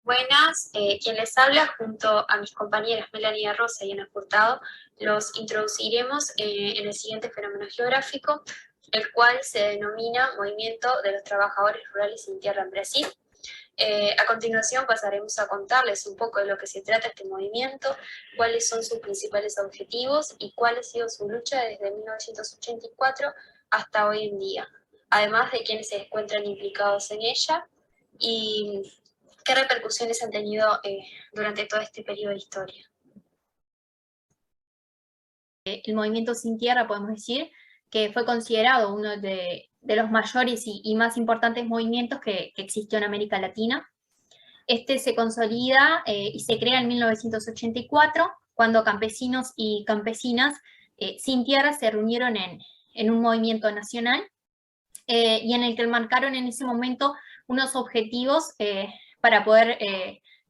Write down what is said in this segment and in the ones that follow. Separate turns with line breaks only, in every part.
Buenas, quien les habla junto a mis compañeras Melanie Rosa y Ana Furtado, los introduciremos en el siguiente fenómeno geográfico, el cual se denomina Movimiento de los Trabajadores Rurales sin Tierra en Brasil. A continuación pasaremos a contarles un poco de lo que se trata este movimiento, cuáles son sus principales objetivos y cuál ha sido su lucha desde 1984 hasta hoy en día, además de quienes se encuentran implicados en ella y qué repercusiones han tenido durante todo este periodo de historia.
El movimiento Sin Tierra, podemos decir, que fue considerado uno de los mayores y más importantes movimientos que existió en América Latina. Este se consolida y se crea en 1984, cuando campesinos y campesinas sin tierra se reunieron en un movimiento nacional y en el que marcaron en ese momento unos objetivos para poder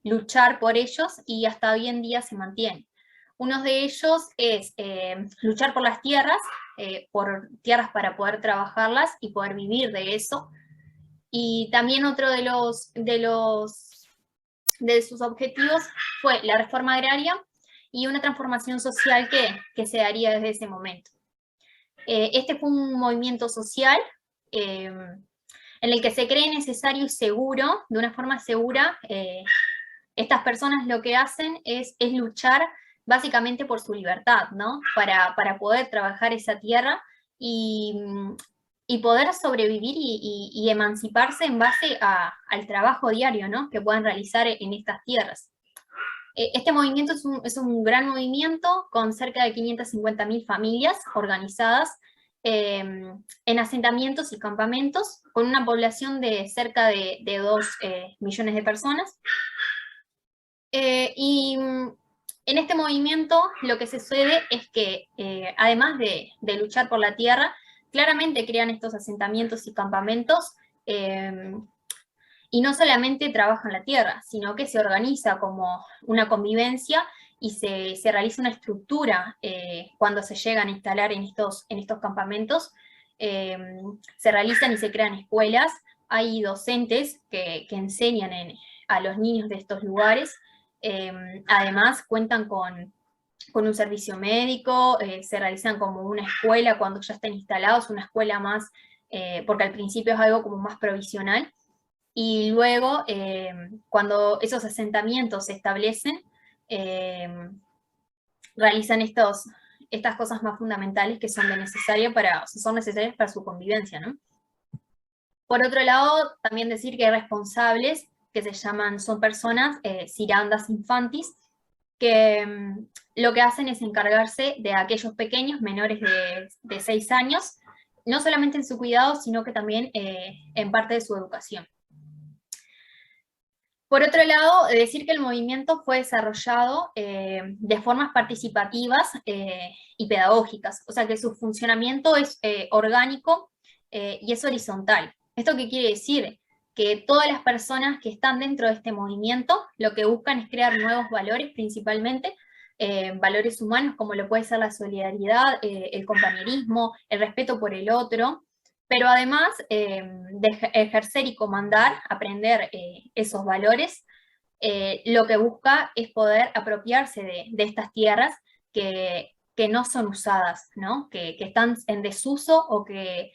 luchar por ellos, y hasta hoy en día se mantienen. Uno de ellos es luchar por las tierras para poder trabajarlas y poder vivir de eso. Y también otro de sus objetivos fue la reforma agraria y una transformación social que se daría desde ese momento. Este fue un movimiento social en el que se cree necesario y seguro, de una forma segura. Estas personas lo que hacen es luchar básicamente por su libertad, ¿no? Para poder trabajar esa tierra y poder sobrevivir y emanciparse en base al trabajo diario, ¿no?, que puedan realizar en estas tierras. Este movimiento es un gran movimiento con cerca de 550.000 familias organizadas en asentamientos y campamentos, con una población de cerca de 2 millones de personas. En este movimiento lo que se sucede es que, además de luchar por la tierra, claramente crean estos asentamientos y campamentos, y no solamente trabajan la tierra, sino que se organiza como una convivencia y se realiza una estructura cuando se llegan a instalar en estos campamentos. Se realizan y se crean escuelas, hay docentes que enseñan a los niños de estos lugares. Además cuentan con un servicio médico, se realizan como una escuela cuando ya están instalados, una escuela más, porque al principio es algo como más provisional. Y luego, cuando esos asentamientos se establecen, realizan estas cosas más fundamentales que son necesarias para su convivencia, ¿no? Por otro lado, también decir que hay responsables que son personas cirandas infantis, que lo que hacen es encargarse de aquellos pequeños menores de 6 años, no solamente en su cuidado, sino que también en parte de su educación. Por otro lado, decir que el movimiento fue desarrollado de formas participativas y pedagógicas, o sea que su funcionamiento es orgánico y es horizontal. ¿Esto qué quiere decir? Que todas las personas que están dentro de este movimiento lo que buscan es crear nuevos valores, principalmente valores humanos, como lo puede ser la solidaridad, el compañerismo, el respeto por el otro, pero además de ejercer y comandar, aprender esos valores, lo que busca es poder apropiarse de estas tierras que no son usadas, ¿no?, que están en desuso o que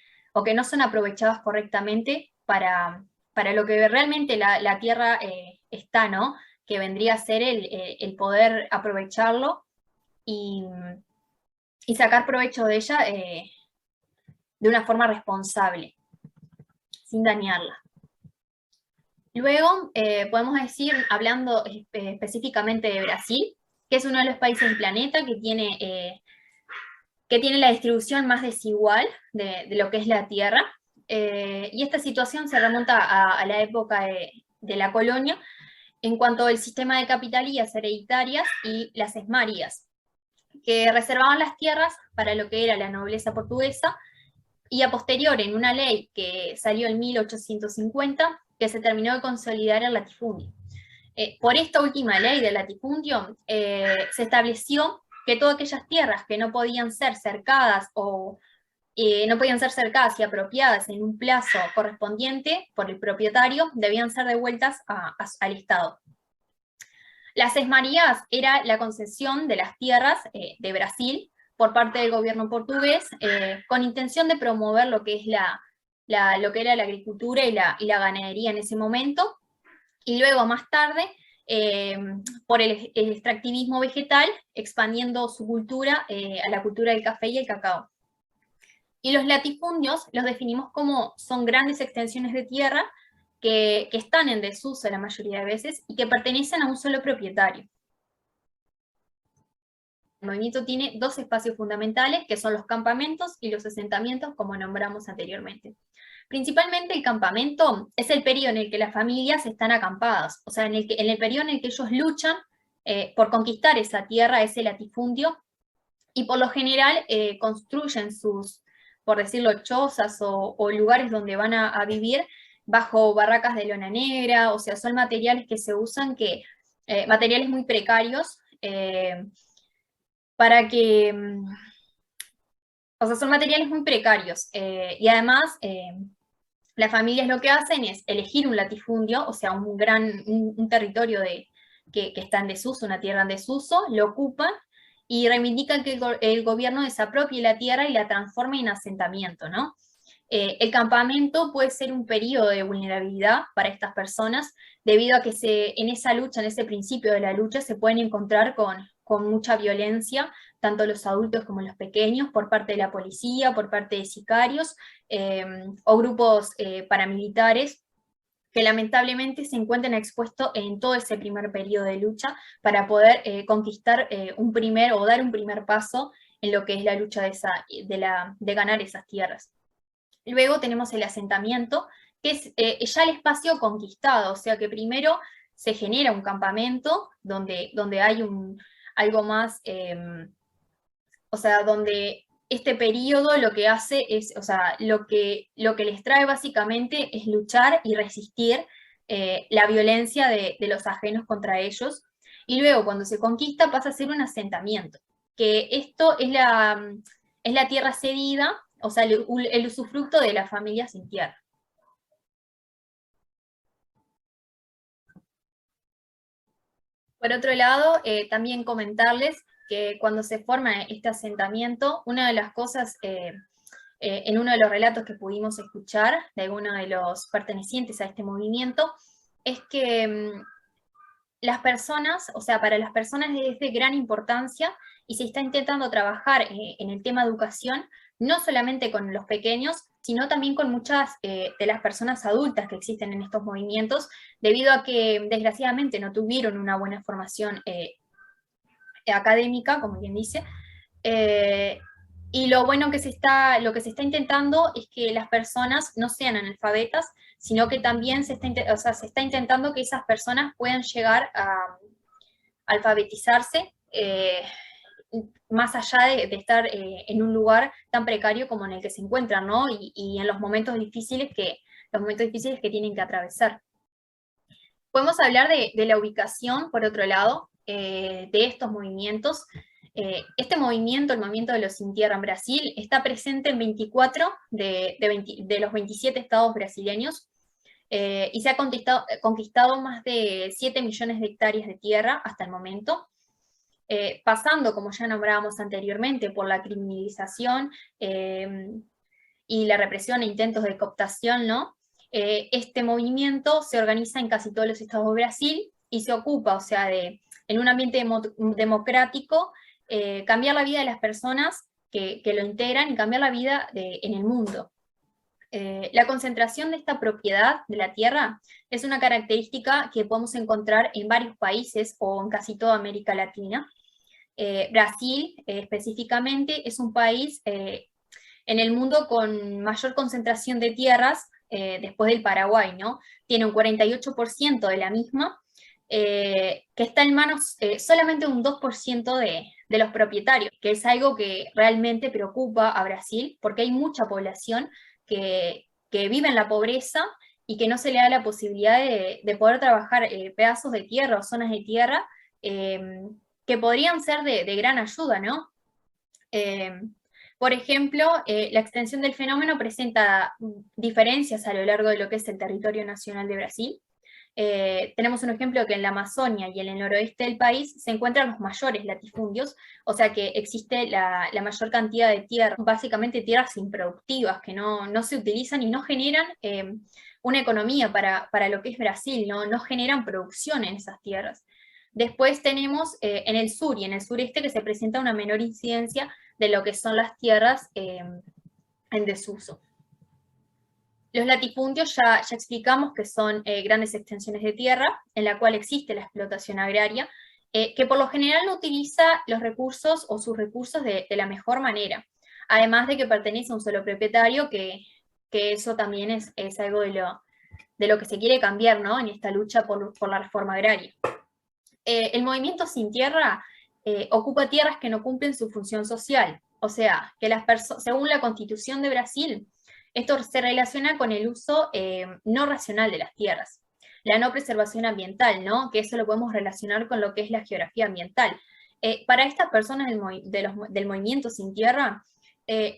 no son aprovechadas correctamente para lo que realmente la tierra está, ¿no?, que vendría a ser el poder aprovecharlo y sacar provecho de ella de una forma responsable, sin dañarla. Luego, podemos decir, hablando específicamente de Brasil, que es uno de los países del planeta que tiene la distribución más desigual de lo que es la Tierra, y esta situación se remonta a la época de la colonia, en cuanto al sistema de capitalías hereditarias y las esmarías, que reservaban las tierras para lo que era la nobleza portuguesa, y a posterior, en una ley que salió en 1850, que se terminó de consolidar el latifundio. Por esta última ley del latifundio, se estableció que todas aquellas tierras que no podían ser cercadas y apropiadas en un plazo correspondiente por el propietario, debían ser devueltas al Estado. Las Esmarías era la concesión de las tierras de Brasil por parte del gobierno portugués, con intención de promover lo que es lo que era la agricultura y la ganadería en ese momento, y luego más tarde, eh, por el extractivismo vegetal, expandiendo su cultura a la cultura del café y el cacao. Y los latifundios los definimos como son grandes extensiones de tierra que están en desuso la mayoría de veces y que pertenecen a un solo propietario. El movimiento tiene dos espacios fundamentales, que son los campamentos y los asentamientos, como nombramos anteriormente. Principalmente el campamento es el periodo en el que las familias están acampadas, o sea, en el periodo en el que ellos luchan por conquistar esa tierra, ese latifundio, y por lo general construyen sus, por decirlo, chozas o lugares donde van a vivir bajo barracas de lona negra, o sea, son materiales que se usan, materiales muy precarios, para que, o sea, son materiales muy precarios, y además las familias lo que hacen es elegir un latifundio, o sea, un territorio que está en desuso, una tierra en desuso, lo ocupan y reivindican que el gobierno desapropie la tierra y la transforme en asentamiento, ¿no? El campamento puede ser un periodo de vulnerabilidad para estas personas, debido a que en esa lucha, en ese principio de la lucha, se pueden encontrar con mucha violencia, tanto los adultos como los pequeños, por parte de la policía, por parte de sicarios, o grupos paramilitares, que lamentablemente se encuentran expuestos en todo ese primer periodo de lucha para poder conquistar o dar un primer paso en lo que es la lucha de ganar esas tierras. Luego tenemos el asentamiento, que es ya el espacio conquistado, o sea que primero se genera un campamento donde hay algo más, o sea, donde este periodo lo que hace es, o sea, lo que les trae básicamente es luchar y resistir la violencia de los ajenos contra ellos. Y luego cuando se conquista pasa a ser un asentamiento, que esto es la tierra cedida, o sea, el usufructo de la familia sin tierra. Por otro lado, también comentarles que cuando se forma este asentamiento, una de las cosas, en uno de los relatos que pudimos escuchar de algunos de los pertenecientes a este movimiento, es que las personas, o sea, para las personas es de gran importancia y se está intentando trabajar en el tema educación, no solamente con los pequeños, sino también con muchas de las personas adultas que existen en estos movimientos, debido a que desgraciadamente no tuvieron una buena formación académica, como bien dice, y lo bueno lo que se está intentando es que las personas no sean analfabetas, sino que también o sea, se está intentando que esas personas puedan llegar a alfabetizarse, más allá de estar en un lugar tan precario como en el que se encuentran, ¿no? Y en los momentos difíciles que tienen que atravesar. Podemos hablar de la ubicación, por otro lado, de estos movimientos. Este movimiento, el movimiento de los sin tierra en Brasil, está presente en 24 de los 27 estados brasileños, y se ha conquistado más de 7 millones de hectáreas de tierra hasta el momento, pasando, como ya nombrábamos anteriormente, por la criminalización y la represión e intentos de cooptación, ¿no? Este movimiento se organiza en casi todos los estados de Brasil y se ocupa, o sea, en un ambiente democrático, cambiar la vida de las personas que lo integran y cambiar la vida en el mundo. La concentración de esta propiedad de la tierra es una característica que podemos encontrar en varios países o en casi toda América Latina. Brasil, específicamente, es un país en el mundo con mayor concentración de tierras después del Paraguay, ¿no? Tiene un 48% de la misma, que está en manos solamente un 2% de los propietarios, que es algo que realmente preocupa a Brasil, porque hay mucha población que vive en la pobreza y que no se le da la posibilidad de poder trabajar pedazos de tierra o zonas de tierra que podrían ser de gran ayuda, ¿no? Por ejemplo, la extensión del fenómeno presenta diferencias a lo largo de lo que es el territorio nacional de Brasil. Tenemos un ejemplo que en la Amazonia y en el noroeste del país se encuentran los mayores latifundios, o sea que existe la mayor cantidad de tierra, básicamente tierras improductivas que no se utilizan y no generan una economía para lo que es Brasil, no generan producción en esas tierras. Después tenemos en el sur y en el sureste que se presenta una menor incidencia de lo que son las tierras en desuso. Los latifundios ya explicamos que son grandes extensiones de tierra en la cual existe la explotación agraria, que por lo general no utiliza los recursos o sus recursos de la mejor manera, además de que pertenece a un solo propietario, que eso también es algo de lo que se quiere cambiar, ¿no?, en esta lucha por la reforma agraria. El movimiento sin tierra ocupa tierras que no cumplen su función social, o sea, que según la Constitución de Brasil, esto se relaciona con el uso no racional de las tierras, la no preservación ambiental, ¿no?, que eso lo podemos relacionar con lo que es la geografía ambiental. Para estas personas del movimiento sin tierra,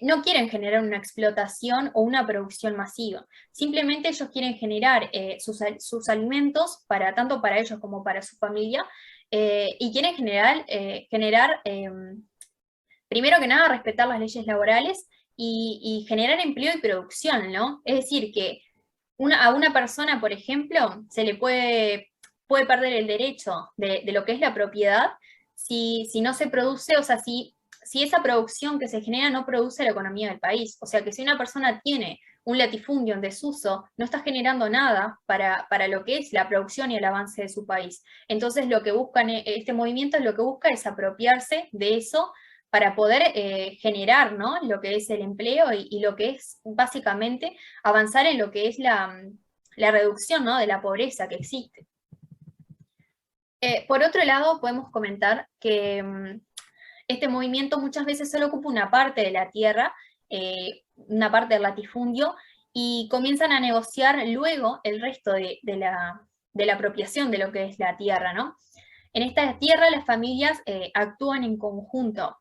no quieren generar una explotación o una producción masiva, simplemente ellos quieren generar sus alimentos, tanto para ellos como para su familia, y quieren generar primero que nada, respetar las leyes laborales y generar empleo y producción, ¿no? Es decir, que a una persona, por ejemplo, se le puede perder el derecho de lo que es la propiedad si no se produce, o sea, si esa producción que se genera no produce la economía del país. O sea, que si una persona tiene un latifundio en desuso, no está generando nada para lo que es la producción y el avance de su país. Entonces, lo que buscan, este movimiento lo que busca es apropiarse de eso para poder generar, ¿no?, lo que es el empleo y lo que es básicamente avanzar en lo que es la reducción, ¿no?, de la pobreza que existe. Por otro lado, podemos comentar que este movimiento muchas veces solo ocupa una parte de la tierra, una parte del latifundio, y comienzan a negociar luego el resto de la apropiación de lo que es la tierra, ¿no? En esta tierra las familias actúan en conjunto.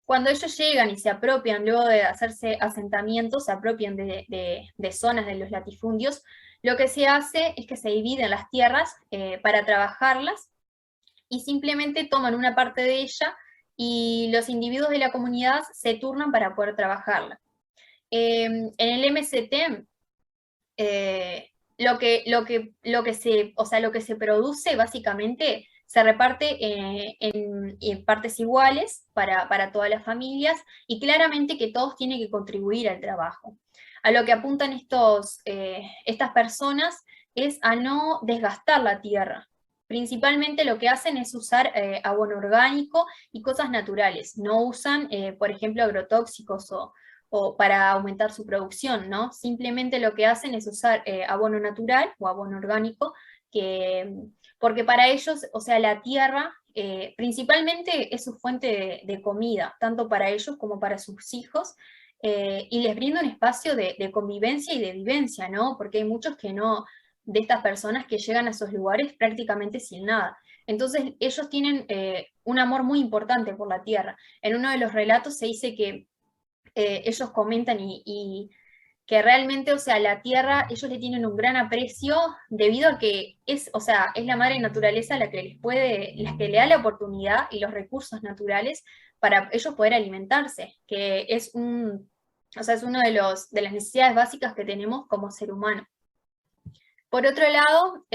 Cuando ellos llegan y se apropian, luego de hacerse asentamientos, se apropian de zonas de los latifundios, lo que se hace es que se dividen las tierras para trabajarlas y simplemente toman una parte de ella y los individuos de la comunidad se turnan para poder trabajarla. En el MST, lo que se produce básicamente se reparte en partes iguales para todas las familias y claramente que todos tienen que contribuir al trabajo. A lo que apuntan estas personas es a no desgastar la tierra. Principalmente lo que hacen es usar abono orgánico y cosas naturales. No usan, por ejemplo, agrotóxicos o para aumentar su producción, ¿no? Simplemente lo que hacen es usar abono natural o abono orgánico, porque para ellos, o sea, la tierra principalmente es su fuente de comida, tanto para ellos como para sus hijos, y les brinda un espacio de convivencia y de vivencia, ¿no? Porque hay muchos de estas personas que llegan a esos lugares prácticamente sin nada. Entonces ellos tienen un amor muy importante por la tierra. En uno de los relatos se dice que ellos comentan y que realmente, o sea, la tierra, ellos le tienen un gran aprecio debido a que es la madre naturaleza la que le da la oportunidad y los recursos naturales para ellos poder alimentarse, que es uno de las necesidades básicas que tenemos como ser humano. Por otro lado,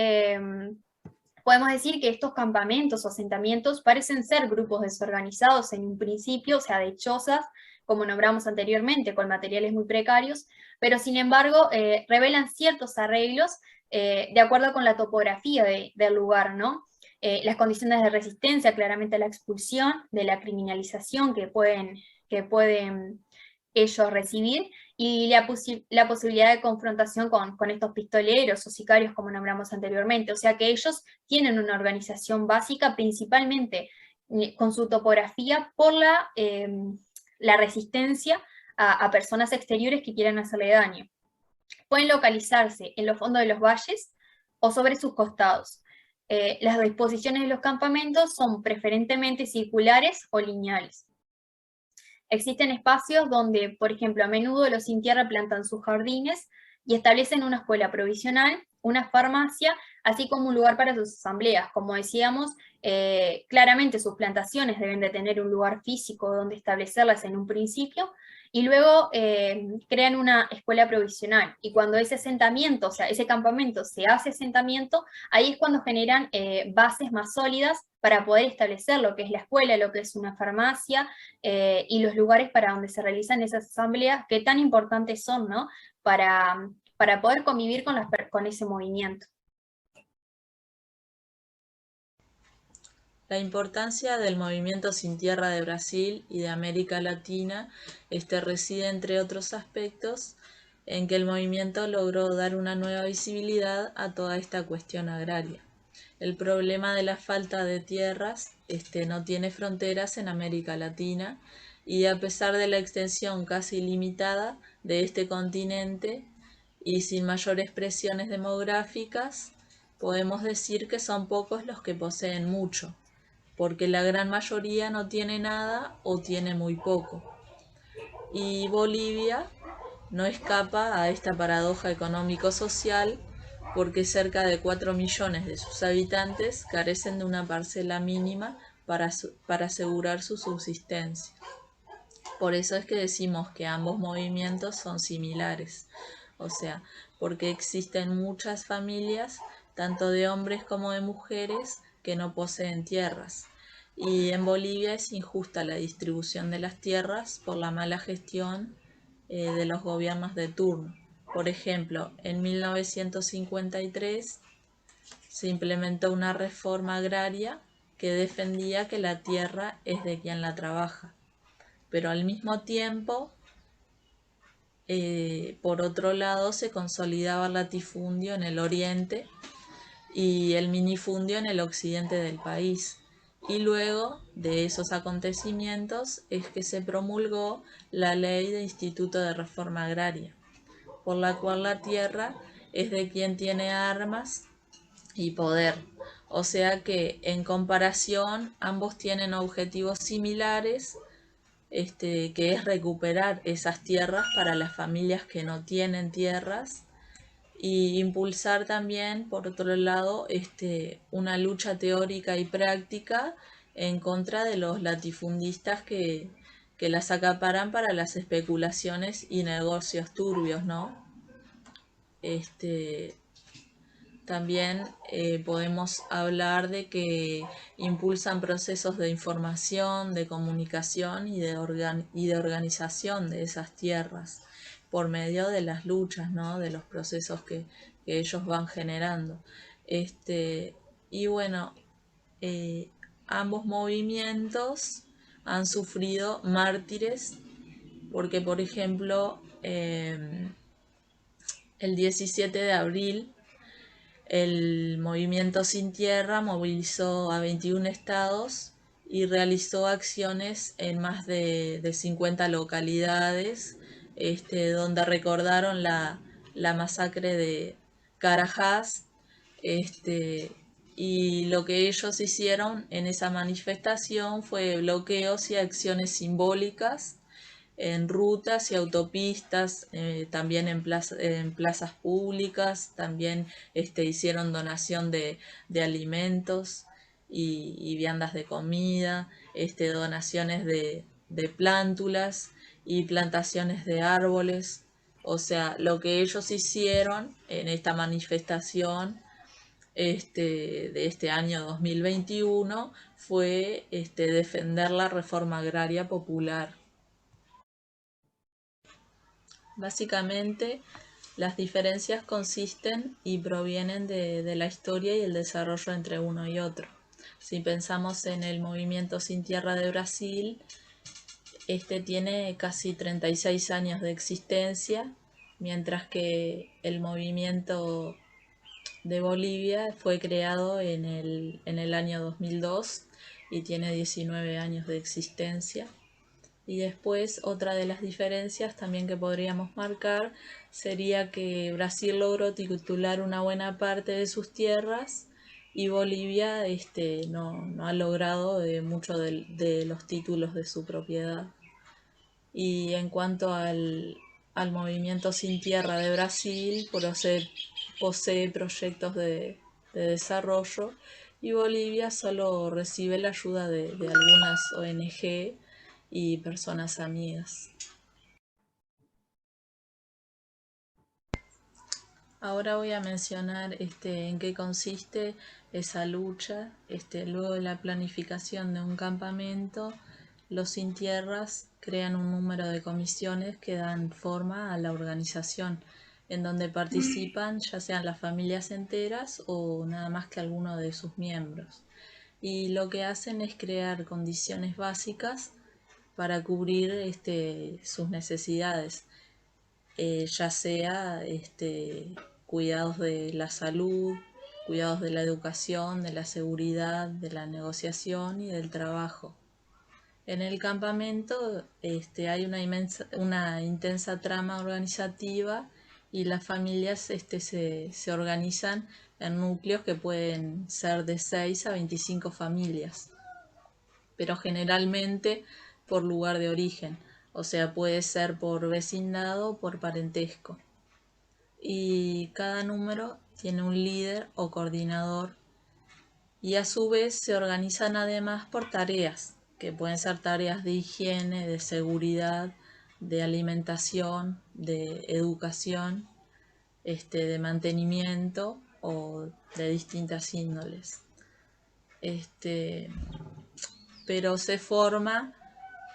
podemos decir que estos campamentos o asentamientos parecen ser grupos desorganizados en un principio, o sea, de chozas, como nombramos anteriormente, con materiales muy precarios, pero sin embargo revelan ciertos arreglos de acuerdo con la topografía del lugar, ¿no? Las condiciones de resistencia, claramente a la expulsión, de la criminalización que pueden ellos recibir, y la posibilidad de confrontación con estos pistoleros o sicarios, como nombramos anteriormente. O sea que ellos tienen una organización básica, principalmente con su topografía, por la resistencia a personas exteriores que quieran hacerle daño. Pueden localizarse en los fondos de los valles o sobre sus costados. Las disposiciones de los campamentos son preferentemente circulares o lineales. Existen espacios donde, por ejemplo, a menudo los sin tierra plantan sus jardines y establecen una escuela provisional, una farmacia así como un lugar para sus asambleas. Como decíamos, claramente sus plantaciones deben de tener un lugar físico donde establecerlas en un principio, y luego crean una escuela provisional. Y cuando ese asentamiento, o sea, ese campamento se hace asentamiento, ahí es cuando generan bases más sólidas para poder establecer lo que es la escuela, lo que es una farmacia, y los lugares para donde se realizan esas asambleas, que tan importantes son, ¿no? Para poder convivir con ese movimiento.
La importancia del movimiento sin tierra de Brasil y de América Latina reside, entre otros aspectos, en que el movimiento logró dar una nueva visibilidad a toda esta cuestión agraria. El problema de la falta de tierras no tiene fronteras en América Latina, y a pesar de la extensión casi ilimitada de este continente y sin mayores presiones demográficas, podemos decir que son pocos los que poseen mucho, porque la gran mayoría no tiene nada o tiene muy poco. Y Bolivia no escapa a esta paradoja económico-social, porque cerca de 4 millones de sus habitantes carecen de una parcela mínima para asegurar su subsistencia. Por eso es que decimos que ambos movimientos son similares, o sea, porque existen muchas familias, tanto de hombres como de mujeres, que no poseen tierras. Y en Bolivia es injusta la distribución de las tierras por la mala gestión de los gobiernos de turno. Por ejemplo, en 1953 se implementó una reforma agraria que defendía que la tierra es de quien la trabaja, pero al mismo tiempo, por otro lado, se consolidaba el latifundio en el oriente y el minifundio en el occidente del país. Y luego de esos acontecimientos es que se promulgó la Ley de Instituto de Reforma Agraria, por la cual la tierra es de quien tiene armas y poder. O sea que en comparación ambos tienen objetivos similares, que es recuperar esas tierras para las familias que no tienen tierras, y impulsar también, por otro lado, una lucha teórica y práctica en contra de los latifundistas que las acaparan para las especulaciones y negocios turbios, ¿no? También podemos hablar de que impulsan procesos de información, de comunicación y de organización de esas tierras por medio de las luchas, ¿no? De los procesos que ellos van generando. Y bueno, ambos movimientos han sufrido mártires porque, por ejemplo, el 17 de abril el movimiento Sin Tierra movilizó a 21 estados y realizó acciones en más de 50 localidades, donde recordaron la masacre de Carajás, y lo que ellos hicieron en esa manifestación fue bloqueos y acciones simbólicas en rutas y autopistas, también en plazas públicas, también hicieron donación de alimentos y viandas de comida, donaciones de plántulas y plantaciones de árboles. O sea, lo que ellos hicieron en esta manifestación de este año 2021 fue defender la reforma agraria popular. Básicamente, las diferencias consisten y provienen de la historia y el desarrollo entre uno y otro. Si pensamos en el movimiento Sin Tierra de Brasil, este tiene casi 36 años de existencia, mientras que el movimiento de Bolivia fue creado en el año 2002 y tiene 19 años de existencia. Y después otra de las diferencias también que podríamos marcar sería que Brasil logró titular una buena parte de sus tierras y Bolivia no ha logrado mucho de los títulos de su propiedad. Y en cuanto al movimiento Sin Tierra de Brasil, posee proyectos de desarrollo, y Bolivia solo recibe la ayuda de algunas ONG y personas amigas. Ahora voy a mencionar en qué consiste esa lucha. Luego de la planificación de un campamento, los sin tierras crean un número de comisiones que dan forma a la organización, en donde participan ya sean las familias enteras o nada más que alguno de sus miembros. Y lo que hacen es crear condiciones básicas para cubrir sus necesidades, ya sea cuidados de la salud, cuidados de la educación, de la seguridad, de la negociación y del trabajo. En el campamento hay una intensa trama organizativa, y las familias se organizan en núcleos que pueden ser de 6 a 25 familias, pero generalmente por lugar de origen, o sea, puede ser por vecindado o por parentesco. Y cada número tiene un líder o coordinador, y a su vez se organizan además por tareas, que pueden ser tareas de higiene, de seguridad, de alimentación, de educación, de mantenimiento o de distintas índoles. Pero se forma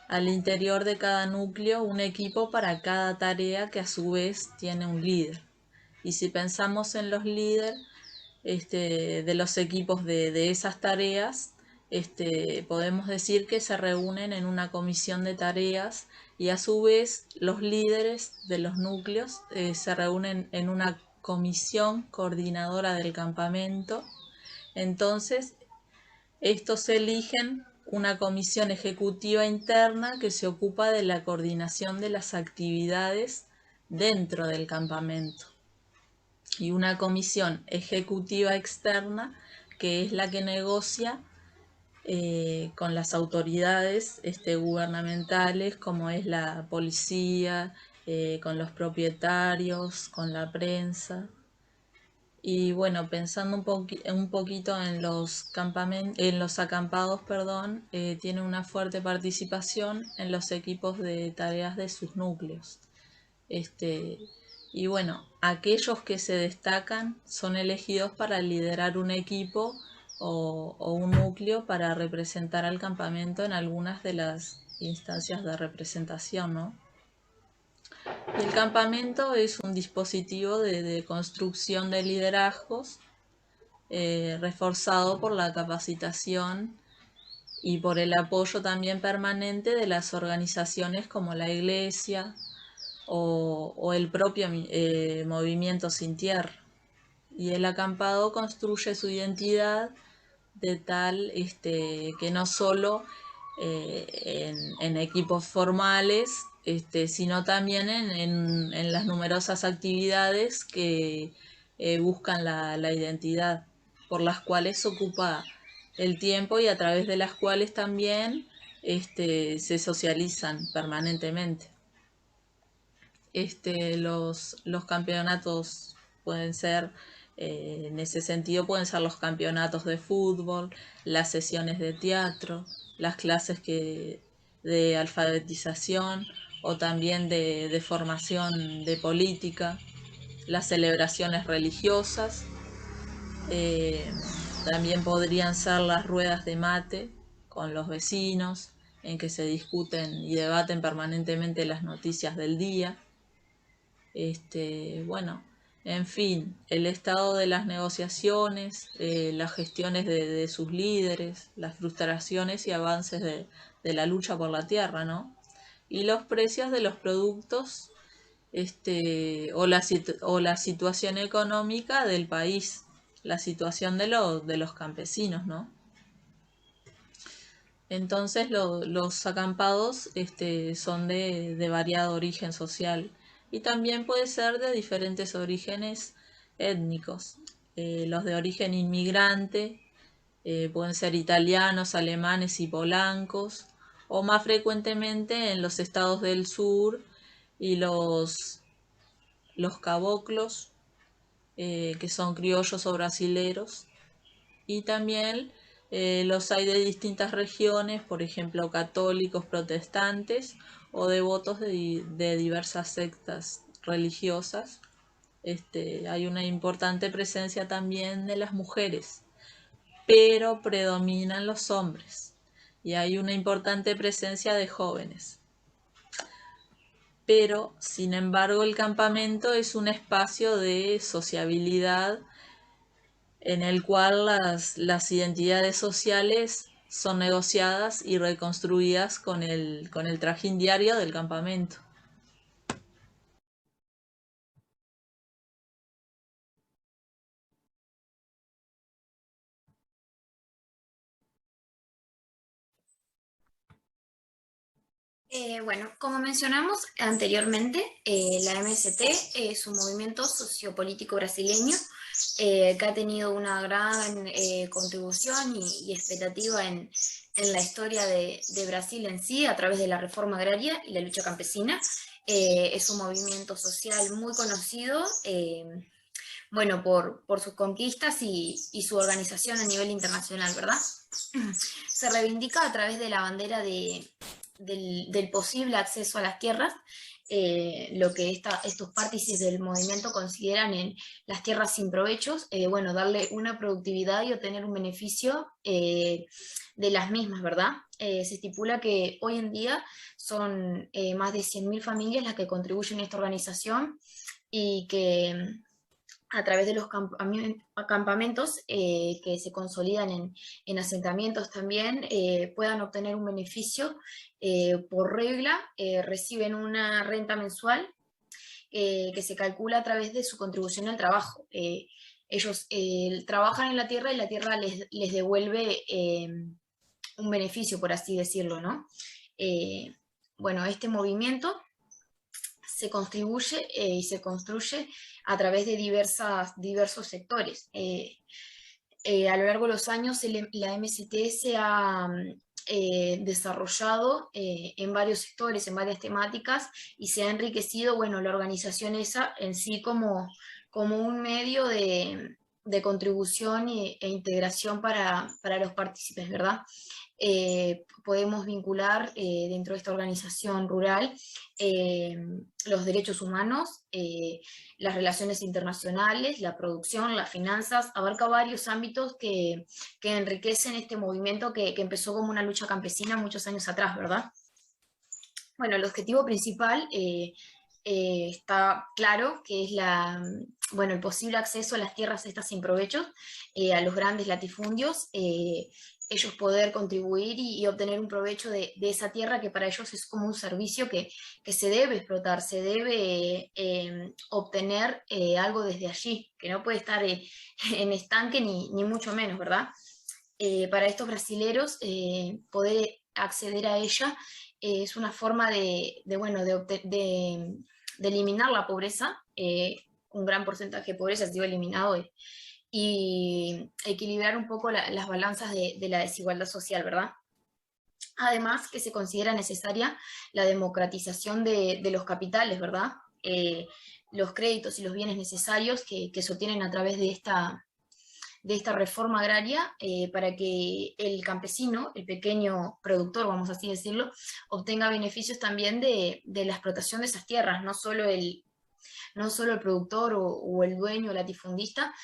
al interior de cada núcleo un equipo para cada tarea, que a su vez tiene un líder. Y si pensamos en los líderes de los equipos de esas tareas, podemos decir que se reúnen en una comisión de tareas, y a su vez los líderes de los núcleos se reúnen en una comisión coordinadora del campamento. Entonces, estos eligen una comisión ejecutiva interna que se ocupa de la coordinación de las actividades dentro del campamento, y una comisión ejecutiva externa que es la que negocia con las autoridades gubernamentales, como es la policía, con los propietarios, con la prensa. Y bueno, pensando un poquito en los acampados, perdón, tiene una fuerte participación en los equipos de tareas de sus núcleos. Y bueno, aquellos que se destacan son elegidos para liderar un equipo o un núcleo para representar al campamento en algunas de las instancias de representación, ¿no? Y el campamento es un dispositivo de construcción de liderazgos, reforzado por la capacitación y por el apoyo también permanente de las organizaciones como la Iglesia o el propio movimiento sin tierra. Y el acampado construye su identidad de tal que no solo en equipos formales, sino también en las numerosas actividades que buscan la identidad, por las cuales ocupa el tiempo y a través de las cuales también se socializan permanentemente. Los campeonatos pueden ser, en ese sentido, pueden ser los campeonatos de fútbol, las sesiones de teatro, las clases de alfabetización o también de formación de política, las celebraciones religiosas. eh, También podrían ser las ruedas de mate con los vecinos, en que se discuten y debaten permanentemente las noticias del día. Bueno, en fin, el estado de las negociaciones, las gestiones de sus líderes, las frustraciones y avances de la lucha por la tierra, ¿no? Y los precios de los productos, o la situación económica del país, la situación de los campesinos, ¿no? Entonces los acampados son de variado origen social, y también puede ser de diferentes orígenes étnicos. Los de origen inmigrante pueden ser italianos, alemanes y polancos, o más frecuentemente en los estados del sur, y los caboclos, que son criollos o brasileros, Y también los hay de distintas regiones, por ejemplo, católicos, protestantes o devotos de diversas sectas religiosas. Hay una importante presencia también de las mujeres, pero predominan los hombres. Y hay una importante presencia de jóvenes. Pero, sin embargo, el campamento es un espacio de sociabilidad en el cual las identidades sociales son negociadas y reconstruidas con el trajín diario del campamento.
Bueno, como mencionamos anteriormente, la MST es un movimiento sociopolítico brasileño que ha tenido una gran contribución y expectativa en la historia de Brasil en sí, a través de la reforma agraria y la lucha campesina. Es un movimiento social muy conocido, bueno, por sus conquistas y su organización a nivel internacional, ¿verdad? Se reivindica a través de la bandera del posible acceso a las tierras, lo que estos partícipes del movimiento consideran en las tierras sin provechos, bueno, darle una productividad y obtener un beneficio de las mismas, ¿verdad? Se estipula que hoy en día son más de 100.000 familias las que contribuyen a esta organización y que a través de los campamentos que se consolidan en asentamientos también, puedan obtener un beneficio por regla, reciben una renta mensual que se calcula a través de su contribución al trabajo. Ellos trabajan en la tierra y la tierra les devuelve un beneficio, por así decirlo, ¿no? Bueno, este movimiento se contribuye y se construye a través de diversos sectores. A lo largo de los años la MST se ha desarrollado en varios sectores, en varias temáticas, y se ha enriquecido, bueno, la organización esa en sí como un medio de contribución e integración para los partícipes, ¿verdad? Podemos vincular dentro de esta organización rural los derechos humanos, las relaciones internacionales, la producción, las finanzas, abarca varios ámbitos que enriquecen este movimiento que empezó como una lucha campesina muchos años atrás, ¿verdad? Bueno, el objetivo principal está claro, que es bueno, el posible acceso a las tierras estas sin provechos, a los grandes latifundios, ellos poder contribuir y obtener un provecho de esa tierra que para ellos es como un servicio que se debe explotar, se debe obtener algo desde allí, que no puede estar en estanque ni mucho menos, ¿verdad? Para estos brasileros poder acceder a ella es una forma bueno, de eliminar la pobreza, un gran porcentaje de pobreza ha sido eliminado, y equilibrar un poco las balanzas de la desigualdad social, ¿verdad? Además, que se considera necesaria la democratización de los capitales, ¿verdad? Los créditos y los bienes necesarios que se obtienen a través de esta reforma agraria, para que el campesino, el pequeño productor, vamos así decirlo, obtenga beneficios también de la explotación de esas tierras, no solo el productor o el dueño o latifundista,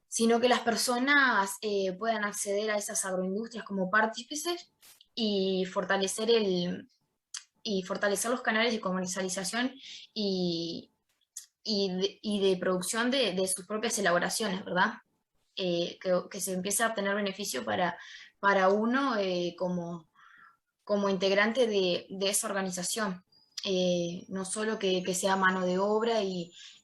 sino que las personas puedan acceder a esas agroindustrias como partícipes y fortalecer los canales de comercialización y de producción de sus propias elaboraciones, ¿verdad? Que se empiece a obtener beneficio para uno como integrante de esa organización. No solo que sea mano de obra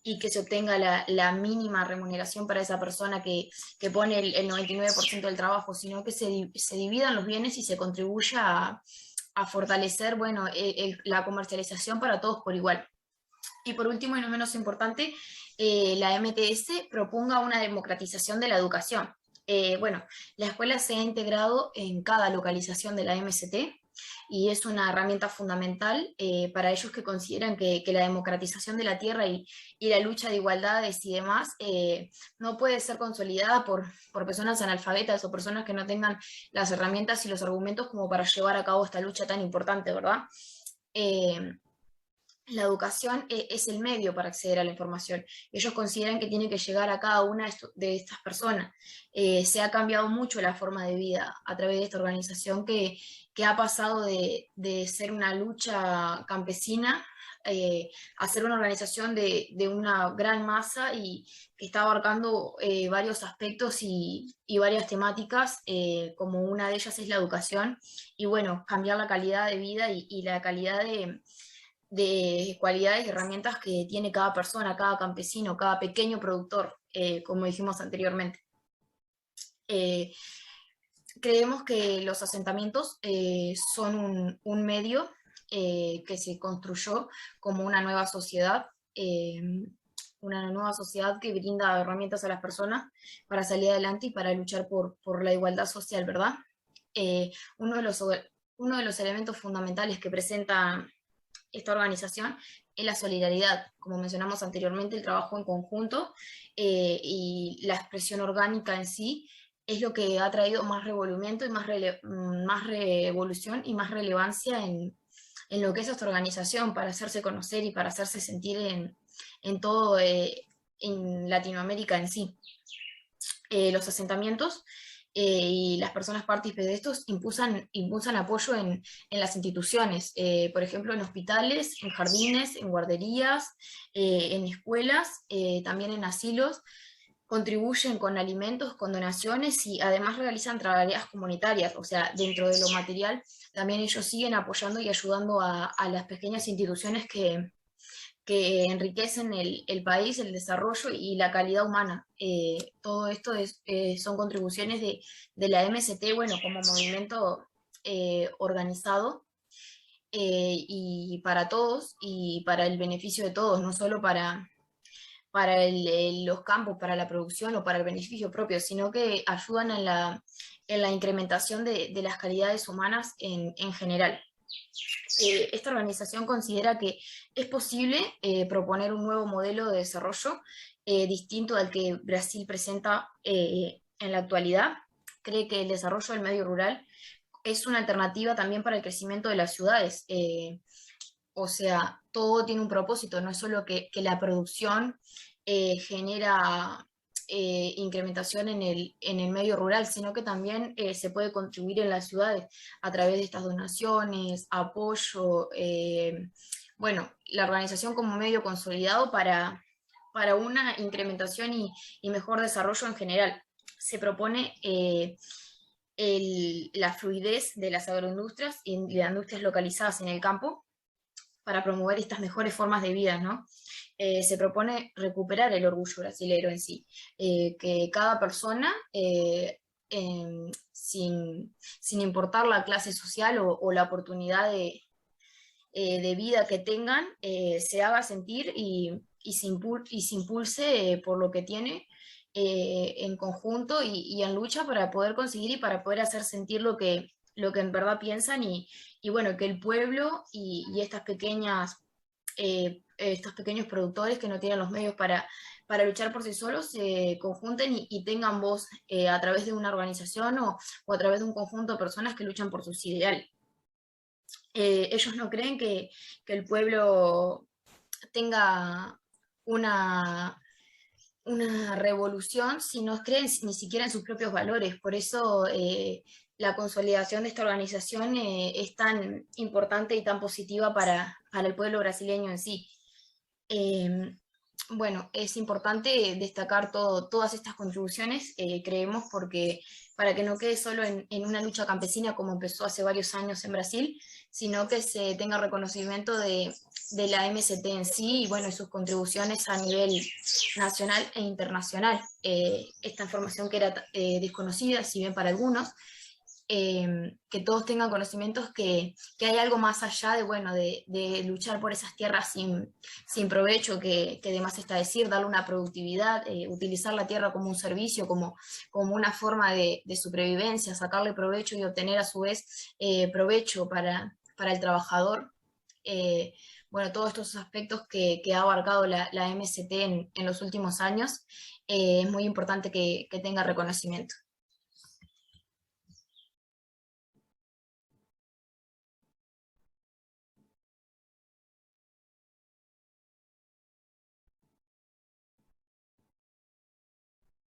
y que se obtenga la mínima remuneración para esa persona que pone el 99% del trabajo, sino que se dividan los bienes y se contribuya a fortalecer, bueno, la comercialización para todos por igual. Y por último, y no menos importante, la MTS proponga una democratización de la educación. Bueno, la escuela se ha integrado en cada localización de la MST,
y es una herramienta fundamental para ellos que consideran que la democratización de la tierra y la lucha de igualdades y demás no puede ser consolidada por personas analfabetas o personas que no tengan las herramientas y los argumentos como para llevar a cabo esta lucha tan importante, ¿verdad? La educación es el medio para acceder a la información. Ellos consideran que tiene que llegar a cada una de estas personas. Se ha cambiado mucho la forma de vida a través de esta organización que ha pasado de ser una lucha campesina a ser una organización de una gran masa y que está abarcando varios aspectos y varias temáticas, como una de ellas es la educación, y bueno, cambiar la calidad de vida y la calidad de cualidades y herramientas que tiene cada persona, cada campesino, cada pequeño productor, como dijimos anteriormente. Creemos que los asentamientos son un medio que se construyó como una nueva sociedad que brinda herramientas a las personas para salir adelante y para luchar por la igualdad social, ¿verdad? Uno de los elementos fundamentales que presenta esta organización es la solidaridad, como mencionamos anteriormente, el trabajo en conjunto y la expresión orgánica en sí es lo que ha traído más revolución y más revolución y más relevancia en lo que es esta organización, para hacerse conocer y para hacerse sentir en todo, en Latinoamérica en sí. Los asentamientos y las personas partícipes de estos impulsan apoyo en las instituciones, por ejemplo en hospitales, en jardines, en guarderías, en escuelas, también en asilos, contribuyen con alimentos, con donaciones y además realizan tareas comunitarias, o sea, dentro de lo material, también ellos siguen apoyando y ayudando a las pequeñas instituciones que enriquecen el país, el desarrollo y la calidad humana. Todo esto son contribuciones de la MST, bueno, como movimiento organizado y para todos y para el beneficio de todos, no solo para los campos, para la producción o para el beneficio propio, sino que ayudan en la incrementación de las calidades humanas en general. Esta organización considera que es posible proponer un nuevo modelo de desarrollo distinto al que Brasil presenta en la actualidad. Cree que el desarrollo del medio rural es una alternativa también para el crecimiento de las ciudades. O sea, todo tiene un propósito, no es solo que la producción genera incrementación en el medio rural, sino que también se puede contribuir en las ciudades a través de estas donaciones, apoyo, bueno, la organización como medio consolidado para una incrementación y mejor desarrollo en general. Se propone la fluidez de las agroindustrias y las industrias localizadas en el campo para promover estas mejores formas de vida, ¿no? Se propone recuperar el orgullo brasilero en sí, que cada persona, sin importar la clase social o la oportunidad de vida que tengan, se haga sentir y se impulse por lo que tiene en conjunto y en lucha para poder conseguir y para poder hacer sentir lo que en verdad piensan y bueno, que el pueblo y estos pequeños productores que no tienen los medios para luchar por sí solos se conjunten y tengan voz a través de una organización o a través de un conjunto de personas que luchan por sus ideales. Ellos no creen que el pueblo tenga una revolución si no creen ni siquiera en sus propios valores. Por eso la consolidación de esta organización es tan importante y tan positiva para el pueblo brasileño en sí. Bueno, es importante destacar todas estas contribuciones, creemos, porque para que no quede solo en una lucha campesina como empezó hace varios años en Brasil, sino que se tenga reconocimiento de la MST en sí y bueno, sus contribuciones a nivel nacional e internacional. Esta información que era desconocida, si bien para algunos, que todos tengan conocimientos que hay algo más allá de, bueno, de luchar por esas tierras sin provecho, que además está decir, darle una productividad, utilizar la tierra como un servicio, como una forma de supervivencia, sacarle provecho y obtener a su vez provecho para el trabajador. Bueno, todos estos aspectos que ha abarcado la MST en los últimos años, es muy importante que tenga reconocimiento.